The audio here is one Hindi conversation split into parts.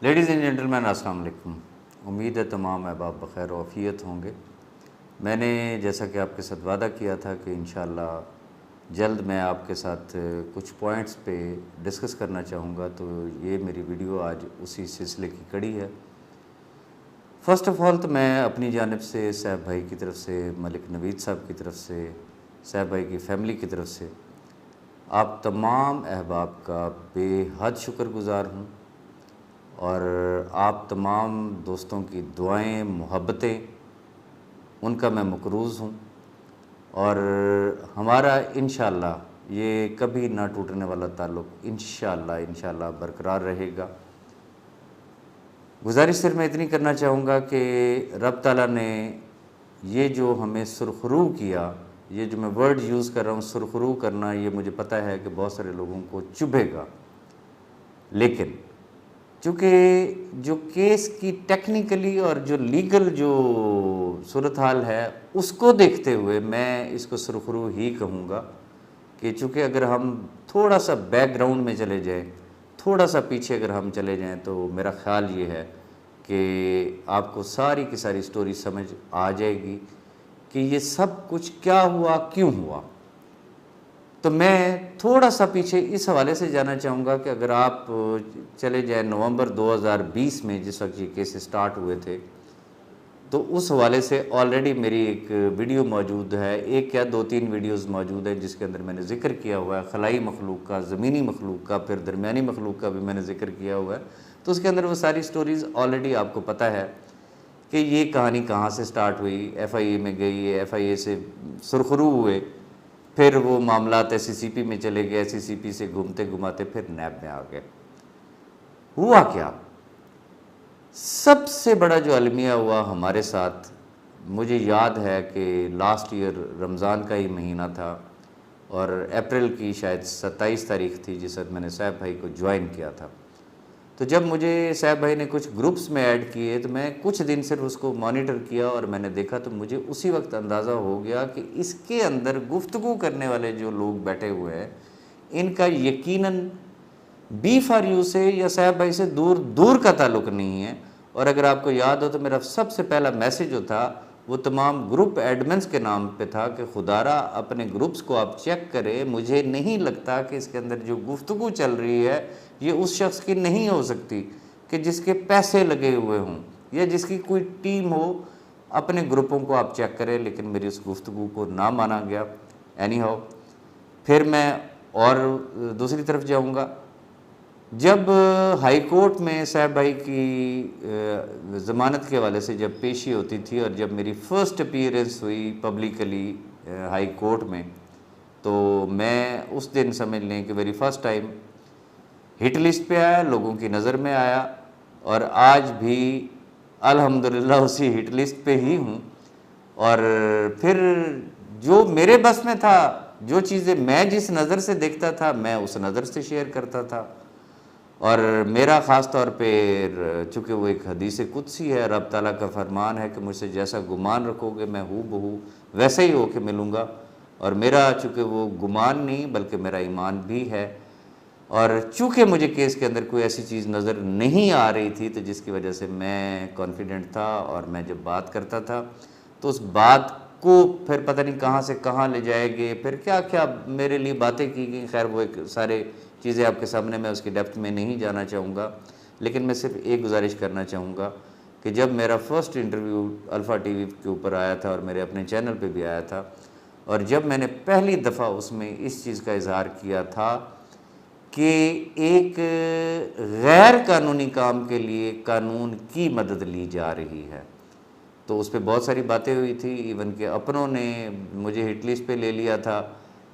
लेडीज़ एंड जेंटलमैन अस्सलाम वालेकुम। उम्मीद है तमाम अहबाब बख़ैर व आफ़ियत होंगे। मैंने जैसा कि आपके साथ वादा किया था कि इंशाअल्लाह जल्द मैं आपके साथ कुछ पॉइंट्स पे डिस्कस करना चाहूँगा, तो ये मेरी वीडियो आज उसी सिलसिले की कड़ी है। फ़र्स्ट ऑफ़ ऑल तो मैं अपनी जानिब से सैफ भाई की तरफ से, मलिक नवीद साहब की तरफ से, सैफ भाई की फ़ैमिली की तरफ से आप तमाम अहबाब का बेहद शुक्रगुज़ार हूँ और आप तमाम दोस्तों की दुआएं, मोहब्बतें, उनका मैं मक़रूज़ हूँ और हमारा इंशाअल्लाह ये कभी ना टूटने वाला ताल्लुक़ इंशाअल्लाह बरकरार रहेगा। गुज़ारिश सिर्फ मैं इतनी करना चाहूँगा कि रब ताला ने ये जो हमें सुरखरू किया, ये जो मैं वर्ड यूज़ कर रहा हूँ सुरखरू करना, ये मुझे पता है कि बहुत सारे लोगों को चुभेगा, लेकिन चूँकि जो केस की टेक्निकली और जो लीगल जो सूरत हाल है उसको देखते हुए मैं इसको सुरखरू ही कहूँगा कि चूँकि अगर हम थोड़ा सा बैकग्राउंड में चले जाएं, थोड़ा सा पीछे अगर हम चले जाएं, तो मेरा ख़्याल ये है कि आपको सारी की सारी स्टोरी समझ आ जाएगी कि ये सब कुछ क्या हुआ, क्यों हुआ। तो मैं थोड़ा सा पीछे इस हवाले से जाना चाहूँगा कि अगर आप चले जाएं नवंबर 2020 में जिस वक्त ये केस स्टार्ट हुए थे, तो उस हवाले से ऑलरेडी मेरी एक वीडियो मौजूद है, एक क्या 2-3 वीडियोस मौजूद हैं जिसके अंदर मैंने ज़िक्र किया हुआ है खलाई मखलूक का, ज़मीनी मखलूक का, फिर दरमियानी मखलूक का भी मैंने ज़िक्र किया हुआ है। तो उसके अंदर वो सारी स्टोरीज़ ऑलरेडी आपको पता है कि ये कहानी कहाँ से स्टार्ट हुई, FIA में गई, FIA से सुरखरू हुए, फिर वो मामलात SCCP में चले गए, SCCP से घूमते घुमाते फिर नैब में आ गए। हुआ क्या? सबसे बड़ा जो अलमिया हुआ हमारे साथ, मुझे याद है कि लास्ट ईयर रमज़ान का ही महीना था और अप्रैल की शायद 27 तारीख़ थी जिस वक्त मैंने सैफ भाई को ज्वाइन किया था। तो जब मुझे सैफ भाई ने कुछ ग्रुप्स में ऐड किए तो मैं कुछ दिन सिर्फ उसको मॉनिटर किया और मैंने देखा तो मुझे उसी वक्त अंदाज़ा हो गया कि इसके अंदर गुफ्तगू करने वाले जो लोग बैठे हुए हैं, इनका यकीनन B4U से या सैफ भाई से दूर दूर का ताल्लुक़ नहीं है। और अगर आपको याद हो तो मेरा सबसे पहला मैसेज जो था वो तमाम ग्रुप एडमिन्स के नाम पे था कि खुदारा अपने ग्रुप्स को आप चेक करें, मुझे नहीं लगता कि इसके अंदर जो गुफ्तगू चल रही है ये उस शख्स की नहीं हो सकती कि जिसके पैसे लगे हुए हों या जिसकी कोई टीम हो, अपने ग्रुपों को आप चेक करें। लेकिन मेरी उस गुफ्तगू को ना माना गया। एनी हाउ, फिर मैं और दूसरी तरफ जाऊँगा। जब हाई कोर्ट में सैफ भाई की ज़मानत के हवाले से जब पेशी होती थी और जब मेरी फ़र्स्ट अपीयरेंस हुई पब्लिकली हाई कोर्ट में, तो मैं उस दिन समझ लें कि very first time hit list पे आया, लोगों की नज़र में आया और आज भी अल्हम्दुलिल्लाह उसी हिट लिस्ट पे ही हूँ। और फिर जो मेरे बस में था, जो चीज़ें मैं जिस नज़र से देखता था मैं उस नज़र से शेयर करता था। और मेरा ख़ास तौर पे चूँकि वो एक हदीस कुदसी है, रब ताला का फरमान है कि मुझसे जैसा गुमान रखोगे मैं हूबहू वैसे ही होके मिलूँगा। और मेरा चूँकि वो गुमान नहीं बल्कि मेरा ईमान भी है। और चूँकि मुझे केस के अंदर कोई ऐसी चीज़ नज़र नहीं आ रही थी तो जिसकी वजह से मैं कॉन्फिडेंट था और मैं जब बात करता था तो उस बात को फिर पता नहीं कहाँ से कहाँ ले जाएंगे, फिर क्या क्या मेरे लिए बातें की गई। खैर वो एक सारे चीज़ें आपके सामने, मैं उसकी डेप्थ में नहीं जाना चाहूँगा, लेकिन मैं सिर्फ एक गुजारिश करना चाहूँगा कि जब मेरा फ़र्स्ट इंटरव्यू अल्फ़ा टीवी के ऊपर आया था और मेरे अपने चैनल पे भी आया था और जब मैंने पहली दफ़ा उसमें इस चीज़ का इजहार किया था कि एक गैर कानूनी काम के लिए कानून की मदद ली जा रही है, तो उस पर बहुत सारी बातें हुई थी। इवन के अपनों ने मुझे हिट लिस्ट पे ले लिया था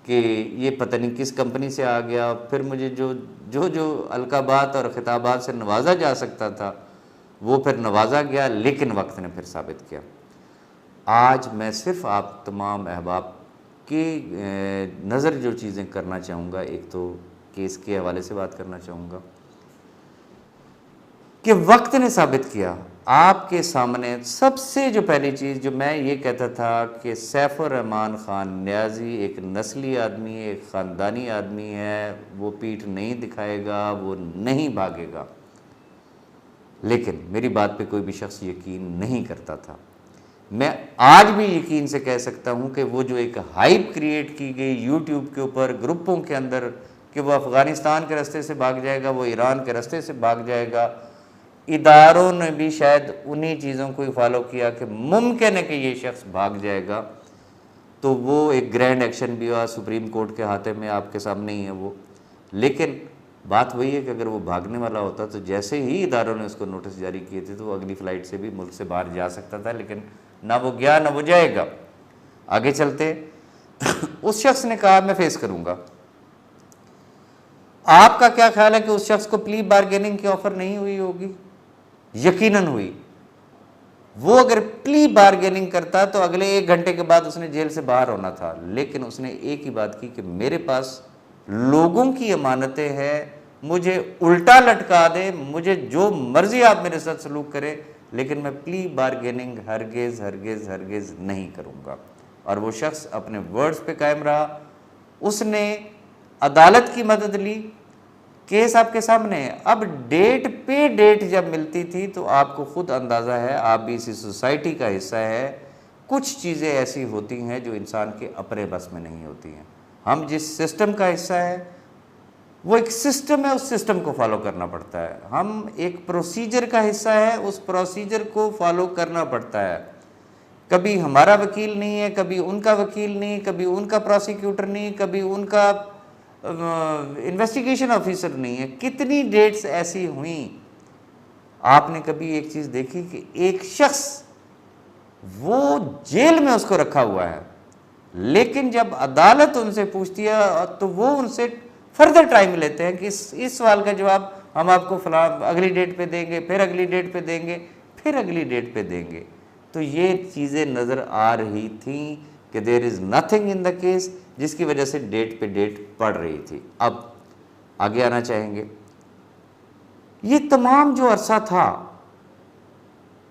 कि ये पता नहीं किस कंपनी से आ गया। फिर मुझे जो अलकाबात और ख़िताबात से नवाजा जा सकता था वो फिर नवाजा गया, लेकिन वक्त ने फिर साबित किया। आज मैं सिर्फ आप तमाम अहबाब की नज़र जो चीज़ें करना चाहूँगा, एक तो केस के हवाले से बात करना चाहूँगा कि वक्त ने साबित किया आपके सामने। सबसे जो पहली चीज़ जो मैं ये कहता था कि सैफुर रहमान ख़ान न्याज़ी एक नस्ली आदमी, एक ख़ानदानी आदमी है, वो पीठ नहीं दिखाएगा, वो नहीं भागेगा। लेकिन मेरी बात पे कोई भी शख्स यकीन नहीं करता था। मैं आज भी यकीन से कह सकता हूँ कि वो जो एक हाइप क्रिएट की गई यूट्यूब के ऊपर ग्रुपों के अंदर कि वो अफ़गानिस्तान के रास्ते से भाग जाएगा, वो ईरान के रास्ते से भाग जाएगा, इदारों ने भी शायद उन्हीं चीज़ों को फॉलो किया कि मुमकिन है कि ये शख्स भाग जाएगा। तो वो एक ग्रैंड एक्शन भी हुआ, सुप्रीम कोर्ट के हाथे में, आपके सामने ही है वो। लेकिन बात वही है कि अगर वो भागने वाला होता तो जैसे ही इदारों ने उसको नोटिस जारी किए थे तो वो अगली फ़्लाइट से भी मुल्क से बाहर जा सकता था, लेकिन ना वो गया ना वो जाएगा। आगे चलते उस शख्स ने कहा मैं फेस करूंगा। आपका क्या ख्याल है कि उस शख्स को प्ली बार्गेनिंग की ऑफर नहीं हुई होगी? यकीनन हुई। वो अगर प्ली बार्गेनिंग करता तो अगले 1 घंटे के बाद उसने जेल से बाहर होना था, लेकिन उसने एक ही बात की कि मेरे पास लोगों की अमानतें हैं, मुझे उल्टा लटका दे, मुझे जो मर्जी आप मेरे साथ सलूक करें, लेकिन मैं प्ली बार्गेनिंग हरगिज़ हरगिज़ हरगिज़ नहीं करूँगा। और वो शख्स अपने वर्ड्स पे कायम रहा। उसने अदालत की मदद ली, केस आपके सामने है। अब डेट पे डेट जब मिलती थी तो आपको खुद अंदाज़ा है, आप भी इसी सोसाइटी का हिस्सा है, कुछ चीज़ें ऐसी होती हैं जो इंसान के अपने बस में नहीं होती हैं। हम जिस सिस्टम का हिस्सा है वो एक सिस्टम है, उस सिस्टम को फॉलो करना पड़ता है। हम एक प्रोसीजर का हिस्सा है, उस प्रोसीजर को फॉलो करना पड़ता है। कभी हमारा वकील नहीं है, कभी उनका वकील नहीं, कभी उनका प्रोसिक्यूटर नहीं, कभी उनका इन्वेस्टिगेशन ऑफिसर नहीं है। कितनी डेट्स ऐसी हुई। आपने कभी एक चीज़ देखी कि एक शख्स वो जेल में उसको रखा हुआ है, लेकिन जब अदालत उनसे पूछती है तो वो उनसे फर्दर टाइम लेते हैं कि इस सवाल का जवाब हम आपको फला अगली डेट पे देंगे, फिर अगली डेट पे देंगे, फिर अगली डेट पे देंगे। तो ये चीज़ें नज़र आ रही थी कि there is nothing in the case, जिसकी वजह से डेट पे डेट पड़ रही थी। अब आगे आना चाहेंगे। ये तमाम जो अरसा था,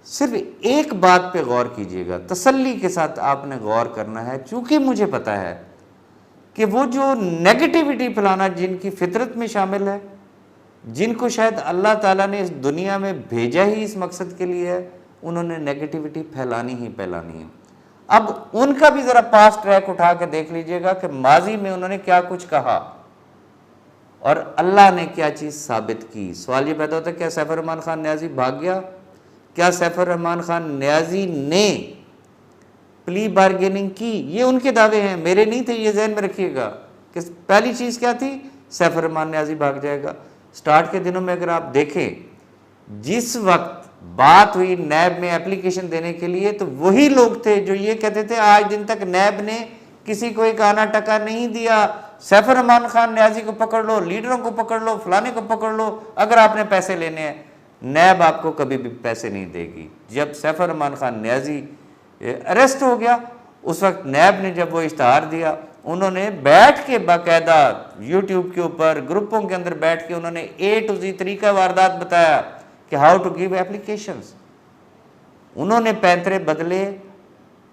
सिर्फ एक बात पे गौर कीजिएगा, तसल्ली के साथ आपने गौर करना है, चूँकि मुझे पता है कि वो जो नेगेटिविटी फैलाना जिनकी फितरत में शामिल है, जिनको शायद अल्लाह ताला ने इस दुनिया में भेजा ही इस मकसद के लिए है, उन्होंने नेगेटिविटी फैलानी ही फैलानी है। अब उनका भी ज़रा पास्ट ट्रैक उठा के देख लीजिएगा कि माजी में उन्होंने क्या कुछ कहा और अल्लाह ने क्या चीज़ साबित की। सवाल ये पैदा होता है, क्या सैफुर रहमान खान न्याजी भाग गया? क्या सैफुर रहमान खान न्याजी ने प्ली बार्गेनिंग की? ये उनके दावे हैं, मेरे नहीं थे, ये जहन में रखिएगा। कि पहली चीज़ क्या थी? सैफुर रहमान न्याजी भाग जाएगा। स्टार्ट के दिनों में अगर आप देखें, जिस वक्त बात हुई नैब में एप्लीकेशन देने के लिए, तो वही लोग थे जो ये कहते थे आज दिन तक नैब ने किसी को एक आना टका नहीं दिया, सैफुर रहमान खान न्याजी को पकड़ लो, लीडरों को पकड़ लो, फलाने को पकड़ लो, अगर आपने पैसे लेने हैं। नैब आपको कभी भी पैसे नहीं देगी। जब सैफुर रहमान खान न्याजी अरेस्ट हो गया, उस वक्त नैब ने जब वो इश्तहार दिया, उन्होंने बैठ के बाकायदा यूट्यूब के ऊपर ग्रुपों के अंदर बैठ के उन्होंने A to Z तरीका वारदात बताया कि हाउ टू गिव एप्लीकेशंस। उन्होंने पैंतरे बदले,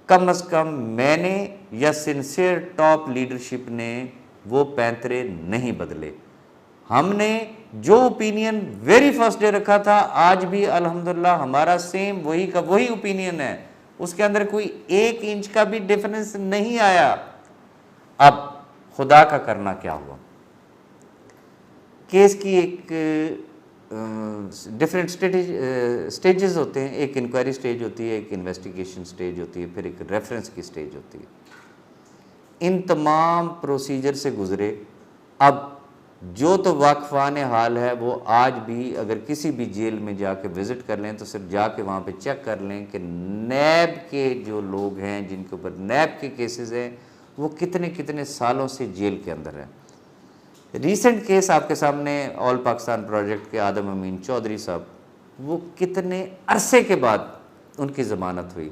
कम अज कम मैंने या सिंसियर टॉप लीडरशिप ने वो पैंतरे नहीं बदले। हमने जो ओपिनियन वेरी फर्स्ट डे रखा था, आज भी अल्हम्दुलिल्लाह हमारा सेम वही का वही ओपिनियन है, उसके अंदर कोई 1 इंच का भी डिफरेंस नहीं आया। अब खुदा का करना क्या हुआ? केस की एक डिफरेंट स्टेजेस होते हैं, एक इंक्वायरी स्टेज होती है, एक इन्वेस्टिगेशन स्टेज होती है, फिर एक रेफरेंस की स्टेज होती है। इन तमाम प्रोसीजर से गुजरे। अब जो तो वाकफान हाल है वो आज भी अगर किसी भी जेल में जाके विज़िट कर लें तो सिर्फ जाके वहाँ पे चेक कर लें कि नैब के जो लोग हैं जिनके ऊपर नैब के केसेस हैं वो कितने कितने सालों से जेल के अंदर हैं। रीसेंट केस आपके सामने ऑल पाकिस्तान प्रोजेक्ट के आदम अमीन चौधरी साहब, वो कितने अरसे के बाद उनकी ज़मानत हुई,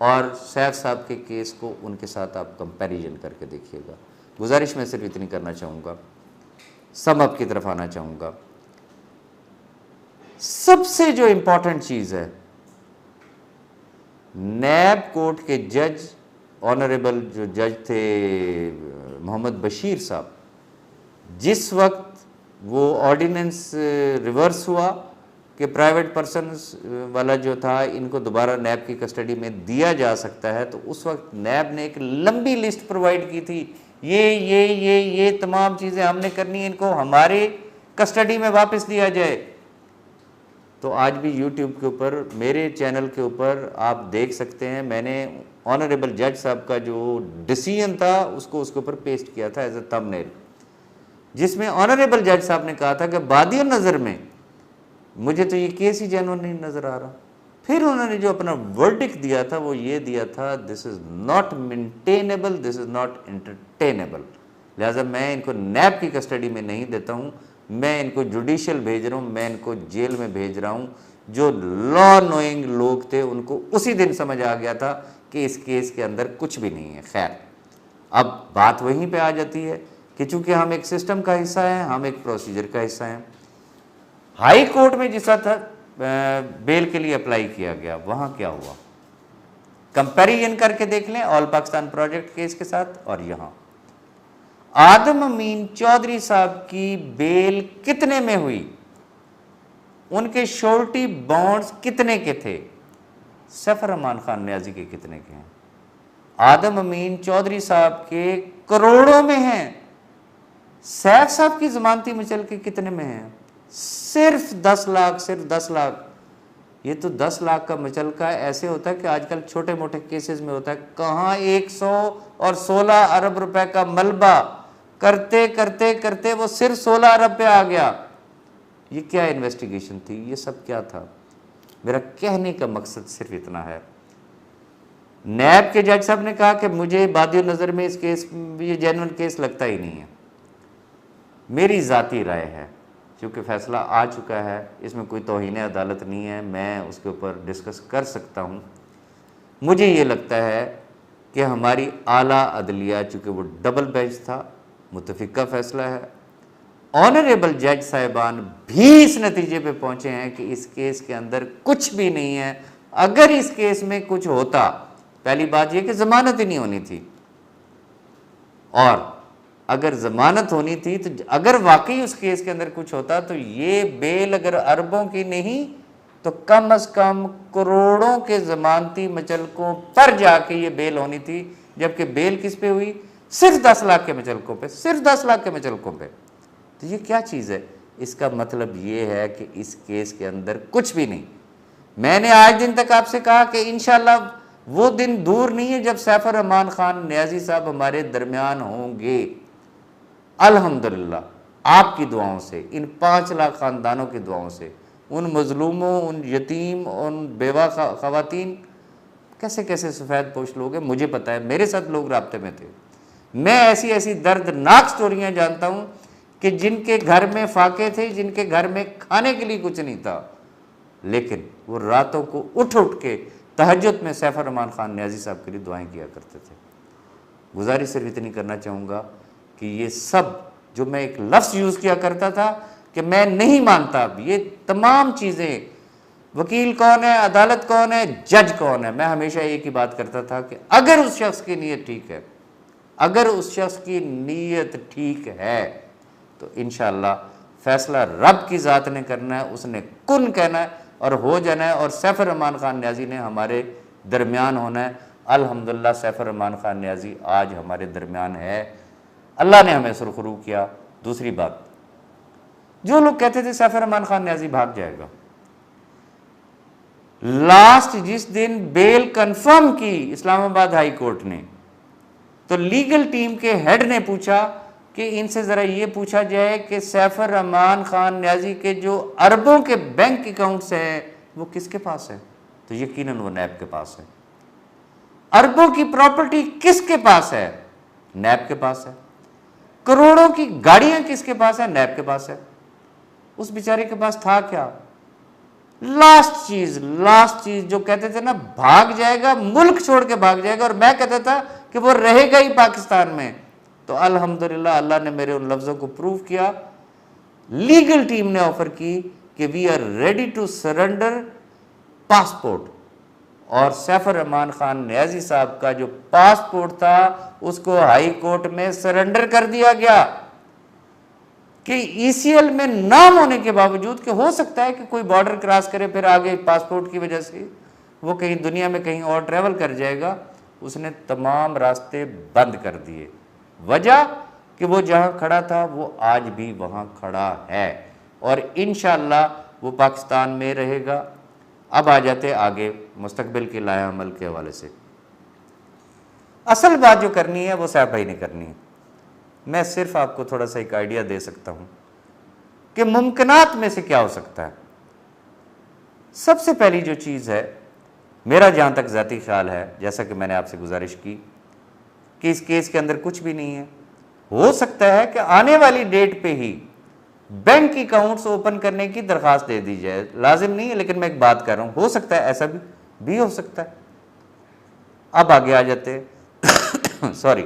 और सैफ साहब के केस को उनके साथ आप कंपैरिजन करके देखिएगा। गुजारिश मैं सिर्फ इतनी करना चाहूँगा, सम अप की तरफ आना चाहूँगा। सबसे जो इम्पोर्टेंट चीज़ है, नैब कोर्ट के जज, ऑनरेबल जो जज थे मोहम्मद बशीर साहब, जिस वक्त वो ऑर्डिनेंस रिवर्स हुआ कि प्राइवेट पर्सनस वाला जो था इनको दोबारा नैब की कस्टडी में दिया जा सकता है, तो उस वक्त नैब ने एक लंबी लिस्ट प्रोवाइड की थी, ये तमाम चीज़ें हमने करनी है, इनको हमारे कस्टडी में वापस दिया जाए। तो आज भी यूट्यूब के ऊपर, मेरे चैनल के ऊपर आप देख सकते हैं, मैंने ऑनरेबल जज साहब का जो डिसीजन था उसको उसके ऊपर पेस्ट किया था एज ए थंबनेल, जिसमें ऑनरेबल जज साहब ने कहा था कि बादियों नज़र में मुझे तो ये केस ही जेन्युइन नहीं नज़र आ रहा। फिर उन्होंने जो अपना वर्डिक्ट दिया था वो ये दिया था, this is not maintainable, this is not entertainable, लिहाजा मैं इनको नैब की कस्टडी में नहीं देता हूँ, मैं इनको जुडिशियल भेज रहा हूँ, मैं इनको जेल में भेज रहा हूँ। जो लॉ नोइंग लोग थे उनको उसी दिन समझ आ गया था कि इस केस के अंदर कुछ भी नहीं है। खैर, अब बात वहीं पे आ जाती है कि चूंकि हम एक सिस्टम का हिस्सा हैं, हम एक प्रोसीजर का हिस्सा हैं। हाई कोर्ट में जिस था बेल के लिए अप्लाई किया गया, वहां क्या हुआ, कंपैरिजन करके देख लें ऑल पाकिस्तान प्रोजेक्ट केस के साथ। और यहां आदम अमीन चौधरी साहब की बेल कितने में हुई, उनके श्योरिटी बॉन्ड्स कितने के थे, सफर रहमान खान न्याजी के कितने के हैं, आदम अमीन चौधरी साहब के करोड़ों में हैं, सैफ साहब की जमानती मुचल के कितने में हैं, सिर्फ 10 लाख, सिर्फ 10 लाख। ये तो 10 लाख का मुचलका ऐसे होता है कि आजकल छोटे मोटे केसेस में होता है, कहाँ 116 अरब रुपए का मलबा करते करते करते वो सिर्फ 16 अरब पे आ गया। ये क्या इन्वेस्टिगेशन थी, ये सब क्या था। मेरा कहने का मकसद सिर्फ इतना है, नैब के जज साहब ने कहा कि मुझे बादियों नज़र में इस केस, ये जेन्युइन केस लगता ही नहीं है। मेरी ज़ाती राय है, क्योंकि फ़ैसला आ चुका है, इसमें कोई तौहीन अदालत नहीं है, मैं उसके ऊपर डिस्कस कर सकता हूँ। मुझे ये लगता है कि हमारी आला अदलिया, चूँकि वो डबल बेंच था, मुतफ़िका फ़ैसला है, ऑनरेबल जज साहिबान भी इस नतीजे पे पहुँचे हैं कि इस केस के अंदर कुछ भी नहीं है। अगर इस केस में कुछ होता, पहली बात यह कि ज़मानत ही नहीं होनी थी, और अगर ज़मानत होनी थी तो अगर वाकई उस केस के अंदर कुछ होता तो ये बेल अगर अरबों की नहीं तो कम से कम करोड़ों के ज़मानती मचलकों पर जाके ये बेल होनी थी, जबकि बेल किस पे हुई, सिर्फ 10 लाख के मचलकों पे, सिर्फ 10 लाख के मचलकों पे। तो ये क्या चीज़ है, इसका मतलब ये है कि इस केस के अंदर कुछ भी नहीं। मैंने आज दिन तक आपसे कहा कि इंशाल्लाह वो दिन दूर नहीं है जब सैफर रहमान खान न्याजी साहब हमारे दरमियान होंगे। अल्हम्दुलिल्लाह आपकी दुआओं से, इन 5 लाख ख़ानदानों की दुआओं से, उन मजलूमों, उन यतीम, उन बेवा ख़वातीन, कैसे कैसे सफ़ेद पोश लोग हैं मुझे पता है, मेरे साथ लोग राब्ते में थे। मैं ऐसी ऐसी दर्दनाक स्टोरियाँ जानता हूँ कि जिनके घर में फाके थे, जिनके घर में खाने के लिए कुछ नहीं था, लेकिन वो रातों को उठ उठ के तहज्जुद में सैफर रहमान खान न्याजी साहब के लिए दुआएं किया करते थे। गुजारिश सिर्फ इतनी करना चाहूँगा कि ये सब जो मैं एक लफ्ज़ यूज़ किया करता था कि मैं नहीं मानता, ये तमाम चीज़ें, वकील कौन है, अदालत कौन है, जज कौन है, मैं हमेशा एक ही बात करता था कि अगर उस शख्स की नीयत ठीक है, अगर उस शख्स की नीयत ठीक है तो इंशाअल्लाह फ़ैसला रब की ज़ात ने करना है, उसने कुन कहना है और हो जाना है, और सैफर रहमान खान न्याजी ने हमारे दरमियान होना है। अल्हम्दुलिल्लाह सैफर रहमान खान न्याजी आज हमारे दरमियान है, अल्लाह ने हमें सुरखरू किया। दूसरी बात, जो लोग कहते थे सैफर रहमान खान न्याजी भाग जाएगा, लास्ट जिस दिन बेल कंफर्म की इस्लामाबाद हाई कोर्ट ने, तो लीगल टीम के हेड ने पूछा कि इनसे ज़रा ये पूछा जाए कि सैफर रहमान खान न्याजी के जो अरबों के बैंक अकाउंट्स हैं वो किसके पास है, तो यकीनन वो नैब के पास है। अरबों की प्रॉपर्टी किसके पास है, नैब के पास है। करोड़ों की गाड़ियां किसके पास है, नैब के पास है। उस बेचारे के पास था क्या, लास्ट चीज जो कहते थे ना, भाग जाएगा, मुल्क छोड़ के भाग जाएगा, और मैं कहता था कि वो रहेगा ही पाकिस्तान में। तो अल्हम्दुलिल्लाह अल्लाह ने मेरे उन लफ्ज़ों को प्रूव किया। लीगल टीम ने ऑफर की कि we are ready to surrender passport, और सैफर रहमान खान न्याजी साहब का जो पासपोर्ट था उसको हाई कोर्ट में सरेंडर कर दिया गया। कि ईसीएल में नाम होने के बावजूद कि हो सकता है कि कोई बॉर्डर क्रॉस करे फिर आगे पासपोर्ट की वजह से वो कहीं दुनिया में कहीं और ट्रैवल कर जाएगा, उसने तमाम रास्ते बंद कर दिए। वजह कि वो जहां खड़ा था वो आज भी वहां खड़ा है और इंशाअल्लाह वो पाकिस्तान में रहेगा। अब आ जाते आगे मुस्तकबिल के लाया अमल के हवाले से। असल बात जो करनी है वो साहब भाई ने करनी है। मैं सिर्फ आपको थोड़ा सा एक आइडिया दे सकता हूं कि मुमकिनात में से क्या हो सकता है। सबसे पहली जो चीज़ है, मेरा जहां तक ज़ाती ख्याल है, जैसा कि मैंने आपसे गुजारिश की कि इस केस के अंदर कुछ भी नहीं है। हो सकता है कि आने वाली डेट पे ही बैंक अकाउंट्स ओपन करने की दरखास्त दे दी जाए, लाजिम नहीं है, लेकिन मैं एक बात कर रहा हूं, हो सकता है, ऐसा भी हो सकता है। अब आगे आ जाते हैं सॉरी,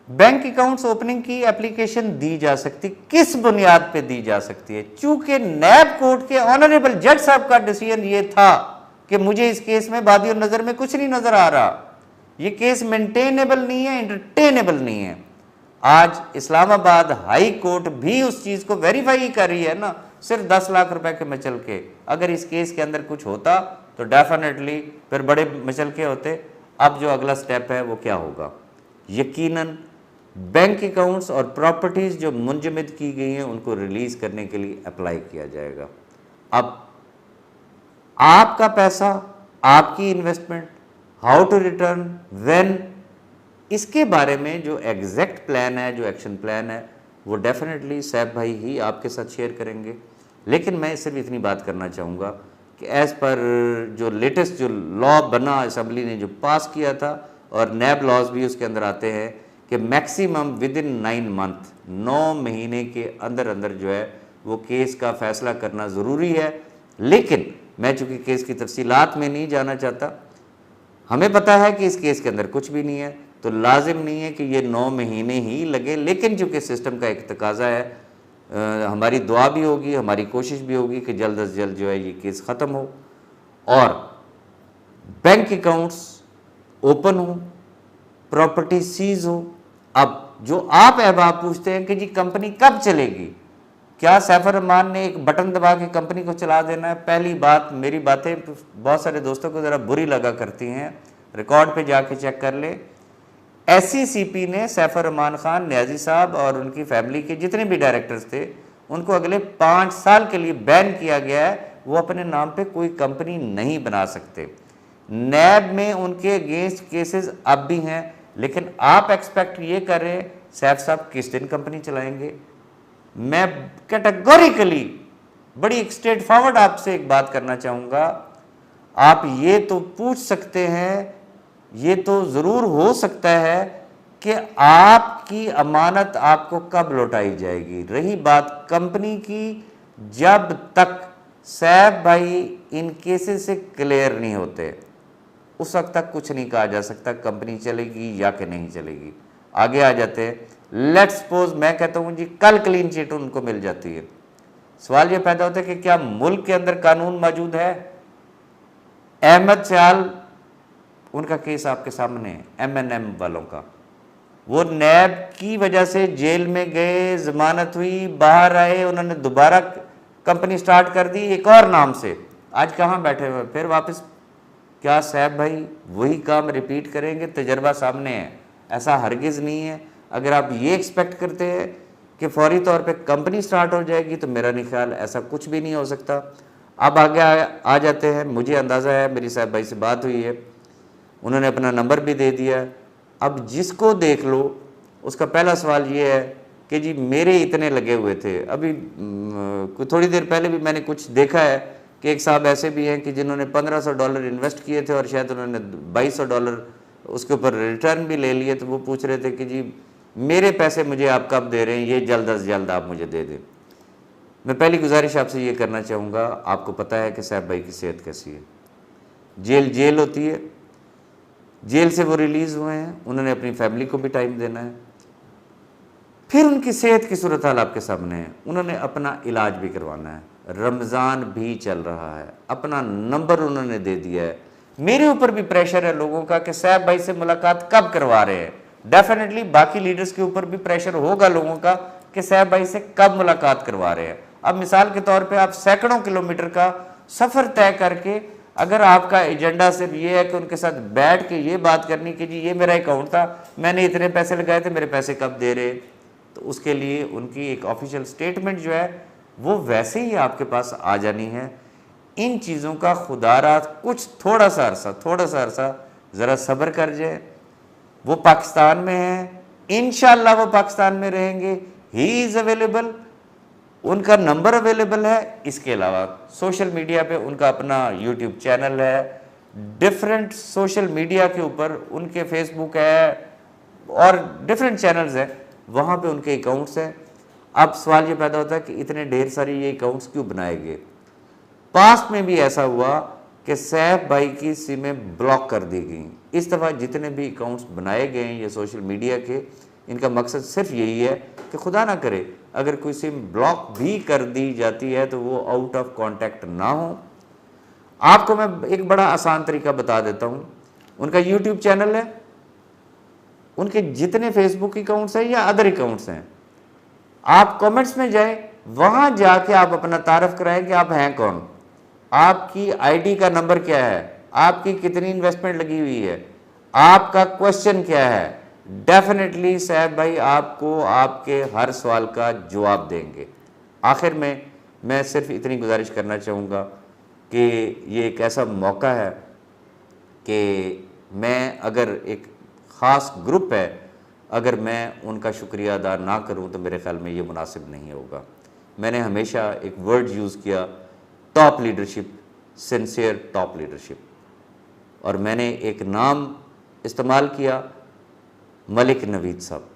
बैंक अकाउंट्स ओपनिंग की एप्लीकेशन दी जा सकती, किस बुनियाद पे दी जा सकती है? चूंकि नैब कोर्ट के ऑनरेबल जज साहब का डिसीजन ये था कि मुझे इस केस में बादी और नजर में कुछ नहीं नजर आ रहा, ये केस मेंटेनेबल नहीं है, एंटरटेनेबल नहीं है। आज इस्लामाबाद हाई कोर्ट भी उस चीज को वेरीफाई कर रही है ना, सिर्फ 10 लाख रुपए के मचल के। अगर इस केस के अंदर कुछ होता तो डेफिनेटली फिर बड़े मचल के होते। अब जो अगला स्टेप है वो क्या होगा? यकीनन बैंक अकाउंट्स और प्रॉपर्टीज जो मुंजमद की गई हैं उनको रिलीज करने के लिए अप्लाई किया जाएगा। अब आपका पैसा, आपकी investment, how to return, when, इसके बारे में जो एग्जैक्ट प्लान है, जो एक्शन प्लान है, वो डेफिनेटली सैफ भाई ही आपके साथ शेयर करेंगे। लेकिन मैं सिर्फ इतनी बात करना चाहूँगा कि एज़ पर जो लेटेस्ट जो लॉ बना, असम्बली ने जो पास किया था और नैब लॉज भी उसके अंदर आते हैं कि मैक्सिमम विद इन 9 मंथ, 9 महीने के अंदर अंदर जो है वो केस का फैसला करना ज़रूरी है। लेकिन मैं चूँकि केस की तफसीलात में नहीं जाना चाहता, हमें पता है कि इस केस के अंदर कुछ भी नहीं है, तो लाजिम नहीं है कि ये 9 महीने ही लगे। लेकिन चूँकि सिस्टम का एक तकाजा है, हमारी दुआ भी होगी, हमारी कोशिश भी होगी कि जल्द अज जल्द जो है ये केस ख़त्म हो और बैंक अकाउंट्स ओपन हो, प्रॉपर्टी सीज हो। अब जो आप अहबाब पूछते हैं कि जी कंपनी कब चलेगी, क्या सैफ रहमान ने एक बटन दबा के कंपनी को चला देना है? पहली बात, मेरी बातें बहुत सारे दोस्तों को ज़रा बुरी लगा करती हैं, रिकॉर्ड पे जाके चेक कर ले। SCCP ने सैफ रहमान खान, न्याजी साहब और उनकी फैमिली के जितने भी डायरेक्टर्स थे उनको अगले 5 साल के लिए बैन किया गया है। वो अपने नाम पे कोई कंपनी नहीं बना सकते। नैब में उनके अगेंस्ट केसेस अब भी हैं, लेकिन आप एक्सपेक्ट ये कर रहे हैं सैफ साहब किस दिन कंपनी चलाएंगे? मैं कैटेगोरिकली बड़ी एक स्ट्रेट फॉरवर्ड आपसे एक बात करना चाहूँगा। आप ये तो पूछ सकते हैं, ये तो ज़रूर हो सकता है कि आपकी अमानत आपको कब लौटाई जाएगी। रही बात कंपनी की, जब तक सैफ भाई इन केसेस से क्लियर नहीं होते उस वक्त तक कुछ नहीं कहा जा सकता कंपनी चलेगी या कि नहीं चलेगी। आगे आ जाते हैं। लेट्स सपोज मैं कहता हूँ जी कल क्लीन चिट उनको मिल जाती है, सवाल ये पैदा होता है कि क्या मुल्क के अंदर कानून मौजूद है? अहमद चाल, उनका केस आपके सामने है, MNM वालों का। वो नैब की वजह से जेल में गए, जमानत हुई, बाहर आए, उन्होंने दोबारा कंपनी स्टार्ट कर दी एक और नाम से। आज कहाँ बैठे हुए फिर वापस? क्या सैफ भाई वही काम रिपीट करेंगे? तजर्बा सामने है, ऐसा हरगिज़ नहीं है। अगर आप ये एक्सपेक्ट करते हैं कि फौरी तौर पे कंपनी स्टार्ट हो जाएगी तो मेरा नहीं ख्याल, ऐसा कुछ भी नहीं हो सकता। अब आगे आ जाते हैं। मुझे अंदाज़ा है, मेरी सैफ भाई से बात हुई है, उन्होंने अपना नंबर भी दे दिया। अब जिसको देख लो उसका पहला सवाल ये है कि जी मेरे इतने लगे हुए थे। अभी थोड़ी देर पहले भी मैंने कुछ देखा है कि एक साहब ऐसे भी हैं कि जिन्होंने $1500 इन्वेस्ट किए थे और शायद उन्होंने $2200 उसके ऊपर रिटर्न भी ले लिए। तो वो पूछ रहे थे कि जी मेरे पैसे मुझे आप कब दे रहे हैं, ये जल्द अज जल्द आप मुझे दे दें। मैं पहली गुजारिश आपसे ये करना चाहूँगा, आपको पता है कि सैफ भाई की सेहत कैसी है। जेल होती है, जेल से वो रिलीज़ हुए हैं, उन्होंने अपनी फैमिली को भी टाइम देना है। फिर उनकी सेहत की सूरत हाल आपके सामने है, उन्होंने अपना इलाज भी करवाना है, रमज़ान भी चल रहा है, अपना नंबर उन्होंने दे दिया है। मेरे ऊपर भी प्रेशर है लोगों का कि सैफ भाई से मुलाकात कब करवा रहे हैं। डेफिनेटली बाकी लीडर्स के ऊपर भी प्रेशर होगा लोगों का कि सैफ भाई से कब मुलाकात करवा रहे हैं। अब मिसाल के तौर पे आप सैकड़ों किलोमीटर का सफ़र तय करके अगर आपका एजेंडा सिर्फ ये है कि उनके साथ बैठ के ये बात करनी कि जी ये मेरा अकाउंट था, मैंने इतने पैसे लगाए थे, मेरे पैसे कब दे रहे, तो उसके लिए उनकी एक ऑफिशियल स्टेटमेंट जो है वो वैसे ही आपके पास आ जानी है। इन चीज़ों का खुदारा कुछ थोड़ा सा अरसा ज़रा सब्र कर जाए। वो पाकिस्तान में हैं, इंशाल्लाह वो पाकिस्तान में रहेंगे। ही इज़ अवेलेबल, उनका नंबर अवेलेबल है। इसके अलावा सोशल मीडिया पे उनका अपना यूट्यूब चैनल है, डिफरेंट सोशल मीडिया के ऊपर उनके फेसबुक है और डिफरेंट चैनल्स हैं, वहाँ पे उनके अकाउंट्स हैं। अब सवाल ये पैदा होता है कि इतने ढेर सारे ये अकाउंट्स क्यों बनाए गए। पास्ट में भी ऐसा हुआ कि सैफ भाई की सिमें ब्लॉक कर दी गई। इस दफ़ा जितने भी अकाउंट्स बनाए गए हैं ये सोशल मीडिया के, इनका मकसद सिर्फ यही है कि खुदा ना करे अगर कोई सिम ब्लॉक भी कर दी जाती है तो वो आउट ऑफ कॉन्टैक्ट ना हो। आपको मैं एक बड़ा आसान तरीका बता देता हूँ। उनका यूट्यूब चैनल है, उनके जितने फेसबुक अकाउंट्स हैं या अदर अकाउंट्स हैं, आप कमेंट्स में जाएं, वहाँ जाके आप अपना तारफ़ कराएं कि आप हैं कौन, आपकी आईडी का नंबर क्या है, आपकी कितनी इन्वेस्टमेंट लगी हुई है, आपका क्वेश्चन क्या है। डेफिनेटली सैफ भाई आपको आपके हर सवाल का जवाब देंगे। आखिर में मैं सिर्फ इतनी गुजारिश करना चाहूँगा कि ये एक ऐसा मौका है कि मैं अगर एक ख़ास ग्रुप है, अगर मैं उनका शुक्रिया अदा ना करूँ तो मेरे ख़्याल में ये मुनासिब नहीं होगा। मैंने हमेशा एक वर्ड यूज़ किया, top leadership, sincere top leadership, और मैंने एक नाम इस्तेमाल किया, मलिक नवीद साहब।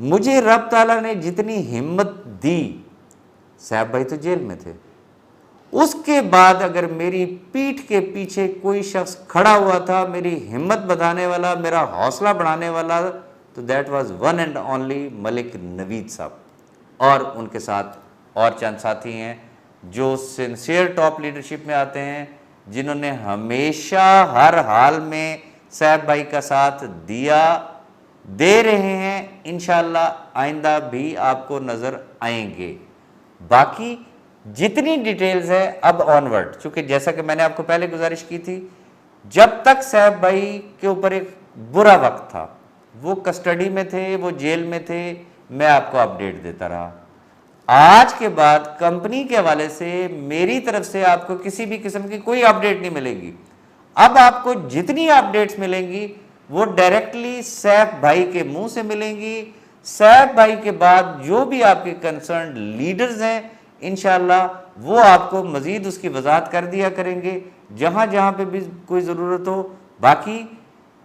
मुझे रब ताला ने जितनी हिम्मत दी, सैफ भाई तो जेल में थे, उसके बाद अगर मेरी पीठ के पीछे कोई शख्स खड़ा हुआ था मेरी हिम्मत बढ़ाने वाला, मेरा हौसला बढ़ाने वाला, तो that was one and only Malik Naveed साहब। और उनके साथ और चंद साथी हैं जो सिंसियर टॉप लीडरशिप में आते हैं, जिन्होंने हमेशा हर हाल में सैफ भाई का साथ दिया, दे रहे हैं, इंशाल्लाह आइंदा भी आपको नज़र आएंगे। बाकी जितनी डिटेल्स है अब ऑनवर्ड, चूँकि जैसा कि मैंने आपको पहले गुजारिश की थी, जब तक सैफ भाई के ऊपर एक बुरा वक्त था, वो कस्टडी में थे, वो जेल में थे, मैं आपको अपडेट देता रहा। आज के बाद कंपनी के हवाले से मेरी तरफ से आपको किसी भी किस्म की कोई अपडेट नहीं मिलेगी। अब आपको जितनी अपडेट्स मिलेंगी वो डायरेक्टली सैफ भाई के मुंह से मिलेंगी। सैफ भाई के बाद जो भी आपके कंसर्न लीडर्स हैं, इंशाल्लाह वो आपको मज़ीद उसकी वजाहत कर दिया करेंगे जहाँ जहाँ पे भी कोई ज़रूरत हो। बाकी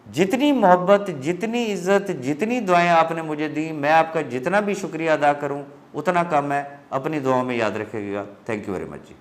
जितनी मोहब्बत, जितनी इज़्ज़त, जितनी दुआएं आपने मुझे दी, मैं आपका जितना भी शुक्रिया अदा करूँ उतना कम है। अपनी दुआओं में याद रखिएगा। Thank you very much ji.